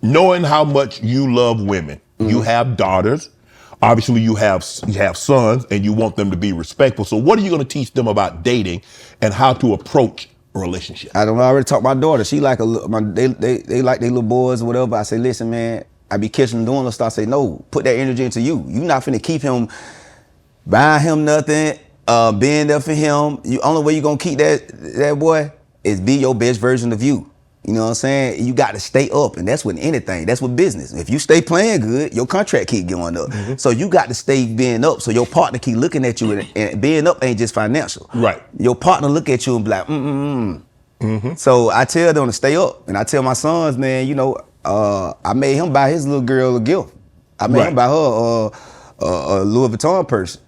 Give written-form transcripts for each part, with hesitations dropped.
knowing how much you love women, you have daughters, obviously you have sons, and you want them to be respectful. So what are you going to teach them about dating and how to approach a relationship? I already talked to my daughter. She like they like their little boys or whatever. I say, listen, man, I be catching them doing little stuff. I say, no, put that energy into you. You not finna keep him, buying him nothing, being there for him. The only way you gonna keep that boy is be your best version of you. You know what I'm saying? You got to stay up, and that's with anything. That's with business. If you stay playing good, your contract keep going up. So you got to stay being up, so your partner keep looking at you, and being up ain't just financial. Right. Your partner look at you and be like, So I tell them to stay up, and I tell my sons, man, you know, I made him buy his little girl a gift. I made him buy her a Louis Vuitton purse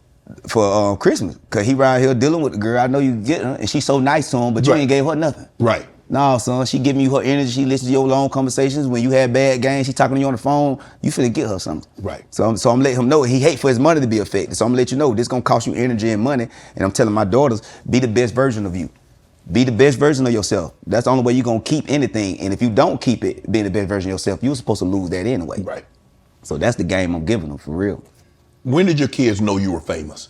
for Christmas, cause he around here dealing with the girl. I know you get her, and she's so nice to him, but you ain't gave her nothing. Right. No, son, she giving you her energy. She listens to your long conversations. When you had bad games, she talking to you on the phone. You finna get her something. Right. So I'm letting him know he hate for his money to be affected. So I'm gonna let you know this gonna cost you energy and money. And I'm telling my daughters, be the best version of you. Be the best version of yourself. That's the only way you're gonna keep anything. And if you don't keep it, being the best version of yourself, you're supposed to lose that anyway. Right. So that's the game I'm giving them, for real. When did your kids know you were famous?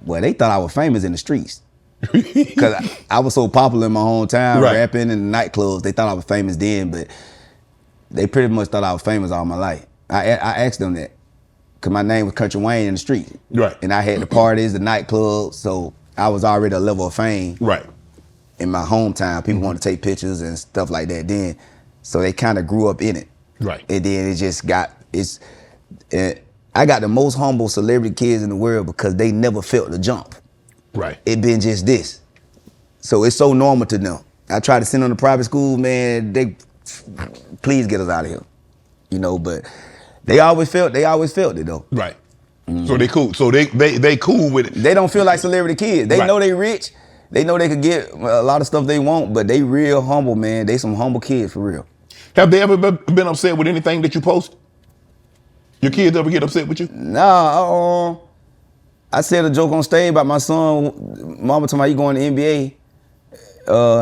Well, they thought I was famous in the streets. Because I was so popular in my hometown, rapping in the nightclubs. They thought I was famous then, but they pretty much thought I was famous all my life. I asked them that, because my name was Kountry Wayne in the street. Right. And I had the parties, the nightclubs, so I was already a level of fame. Right. In my hometown, people wanted to take pictures and stuff like that then. So they kind of grew up in it. Right. And then it just got, I got the most humble celebrity kids in the world because they never felt the jump. Right. It been just this. So it's so normal to them. I try to send them to private school, man, they please get us out of here. You know, but they always felt it though. Right. So they cool. So they cool with it. They don't feel like celebrity kids. They know they rich. They know they could get a lot of stuff they want, but they real humble, man. They some humble kids for real. Have they ever been upset with anything that you post? Your kids ever get upset with you? Nah, I said a joke on stage about my son. Mama told me he going to NBA.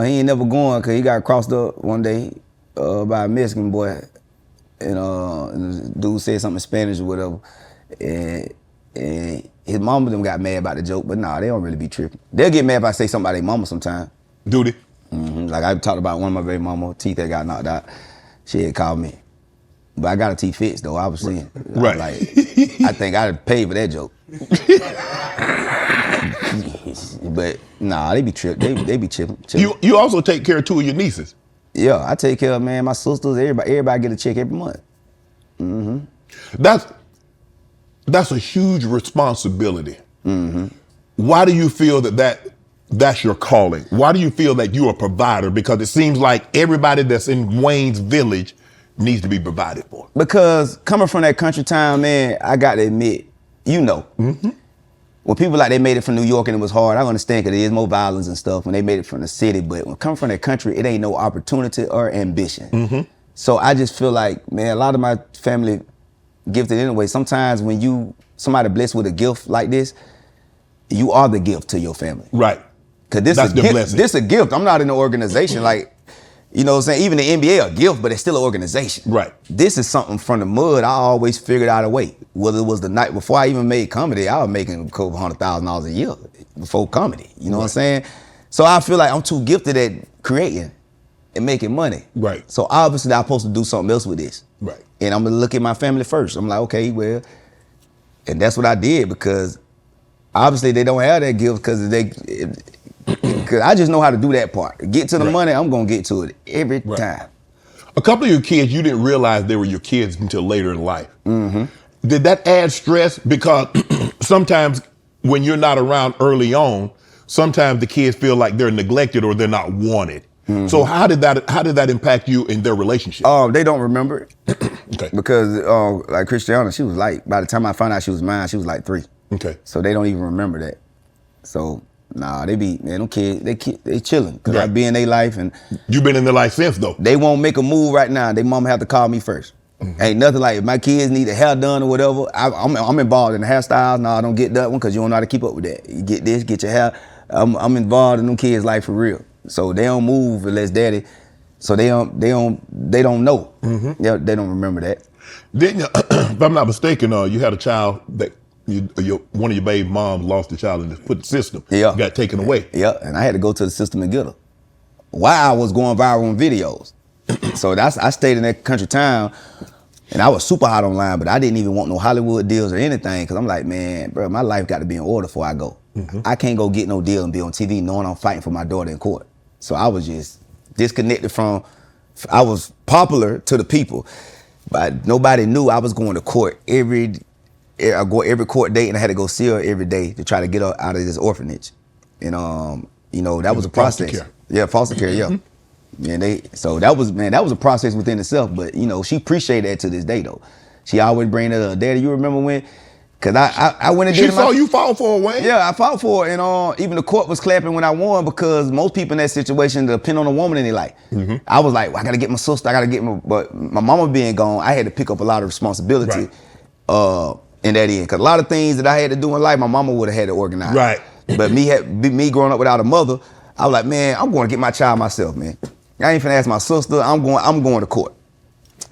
He ain't never going because he got crossed up one day by a Mexican boy. And the dude said something in Spanish or whatever. And his mama them got mad about the joke, but nah, they don't really be tripping. They'll get mad if I say something about their mama sometime. Do they? Like I talked about one of my baby mama, teeth that got knocked out. She had called me. But I got her teeth fixed though, obviously. Right. Like, I think I'd pay for that joke. But nah, they be tripping. They be chilling. You also take care of two of your nieces. Yeah, I take care of, man, my sisters, everybody get a check every month. That's a huge responsibility. Why do you feel that's your calling? Why do you feel that you're a provider? Because it seems like everybody that's in Wayne's village needs to be provided for. Because coming from that country town, man, I got to admit, you know, when people like they made it from New York and it was hard, I understand because there is more violence and stuff when they made it from the city, but when coming from that country, it ain't no opportunity or ambition. So I just feel like, man, a lot of my family gifted anyway. Sometimes when somebody blessed with a gift like this, you are the gift to your family. Right. Because this a gift. I'm not in an organization like, you know what I'm saying? Even the NBA a gift, but it's still an organization. Right. This is something from the mud. I always figured out a way. Whether it was the night before I even made comedy, I was making a couple $100,000 a year before comedy. You know what I'm saying? So I feel like I'm too gifted at creating and making money. Right. So obviously I'm supposed to do something else with this. Right. And I'm gonna look at my family first. I'm like, okay, well, and that's what I did because obviously they don't have that gift because I just know how to do that part. Get to the money, I'm gonna get to it every time. A couple of your kids, you didn't realize they were your kids until later in life. Did that add stress? Because sometimes when you're not around early on, sometimes the kids feel like they're neglected or they're not wanted. So how did that impact you in their relationship? They don't remember it. Okay. Because like Christiana, she was like, by the time I found out she was mine, she was like 3. Okay. So they don't even remember that. So nah, them kids, they chilling. Cause I be in their life and you've been in their life since though. They won't make a move right now. They mama have to call me first. Ain't nothing like if my kids need their hair done or whatever, I'm involved in the hairstyles. No, I don't get that one because you don't know how to keep up with that. You get this, get your hair. I'm involved in them kids' life for real. So they don't move unless daddy So they don't know. They don't remember that. Didn't you, if I'm not mistaken, you had a child that one of your baby moms lost a child and just put the system. Yeah. Got taken away. Yeah, and I had to go to the system and get her. While I was going viral on videos. So I stayed in that country town, and I was super hot online, but I didn't even want no Hollywood deals or anything, because I'm like, man, bro, my life got to be in order before I go. I can't go get no deal and be on TV knowing I'm fighting for my daughter in court. So I was just disconnected from, I was popular to the people, but nobody knew I was going to court every court date, and I had to go see her every day to try to get her out of this orphanage. And you know, that was a process. Foster care. Yeah, foster care, yeah. And so that was a process within itself. But you know, she appreciated that to this day though. She always bring it up. Daddy, you remember when? Cause I went and did. She saw you fought for her, Wayne. Yeah, I fought for it, and even the court was clapping when I won, because most people in that situation depend on a woman in their life. I was like, well, I gotta get my sister, but my mama being gone, I had to pick up a lot of responsibility in that end. Cause a lot of things that I had to do in life, my mama would have had to organize. Right. But me growing up without a mother, I was like, man, I'm going to get my child myself, man. I ain't finna ask my sister. I'm going to court.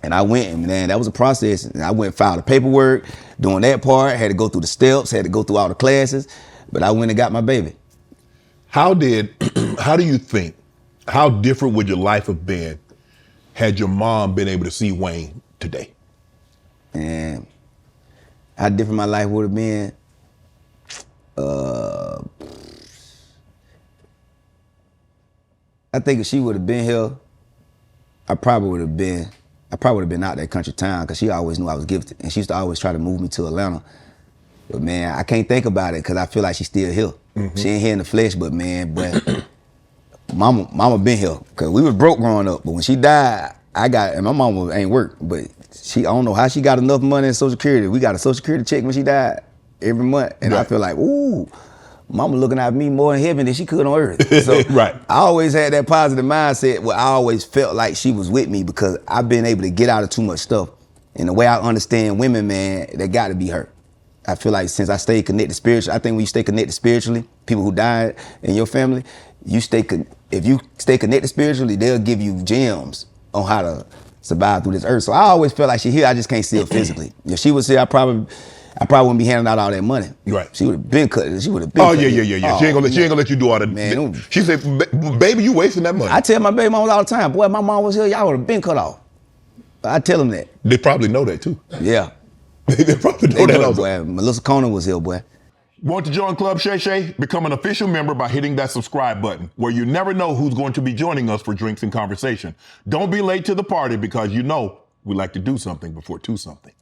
And I went, and man, that was a process. And I went and filed the paperwork, doing that part, had to go through the steps, had to go through all the classes, but I went and got my baby. How do you think, how different would your life have been had your mom been able to see Wayne today? And how different my life would have been, I think if she would have been here, I probably would have been out that country town, because she always knew I was gifted, and she used to always try to move me to Atlanta. But man, I can't think about it, because I feel like she's still here. She ain't here in the flesh, but mama been here, because we was broke growing up. But when she died, and my mama ain't work, but I don't know how she got enough money in Social Security. We got a Social Security check when she died every month, and I feel like, ooh, mama looking at me more in heaven than she could on earth. So I always had that positive mindset where I always felt like she was with me, because I've been able to get out of too much stuff. And the way I understand women, man, they got to be hurt. I feel like since I stayed connected spiritually, I think when you stay connected spiritually, people who died in your family, if you stay connected spiritually, they'll give you gems on how to survive through this earth. So I always felt like she here, I just can't see her physically. If she was here, I probably wouldn't be handing out all that money. Right. She would have been cut. She would have been. Oh yeah. Oh, she ain't gonna let you do all that. Man, she said, "Baby, you wasting that money." I tell my baby mama all the time, boy, if my mom was here, y'all would have been cut off. I tell them that. They probably know that too. Yeah. They probably know that also. Boy. Melissa Kona was here, boy. Want to join Club Shay Shay? Become an official member by hitting that subscribe button, where you never know who's going to be joining us for drinks and conversation. Don't be late to the party, because you know we like to do something before two something.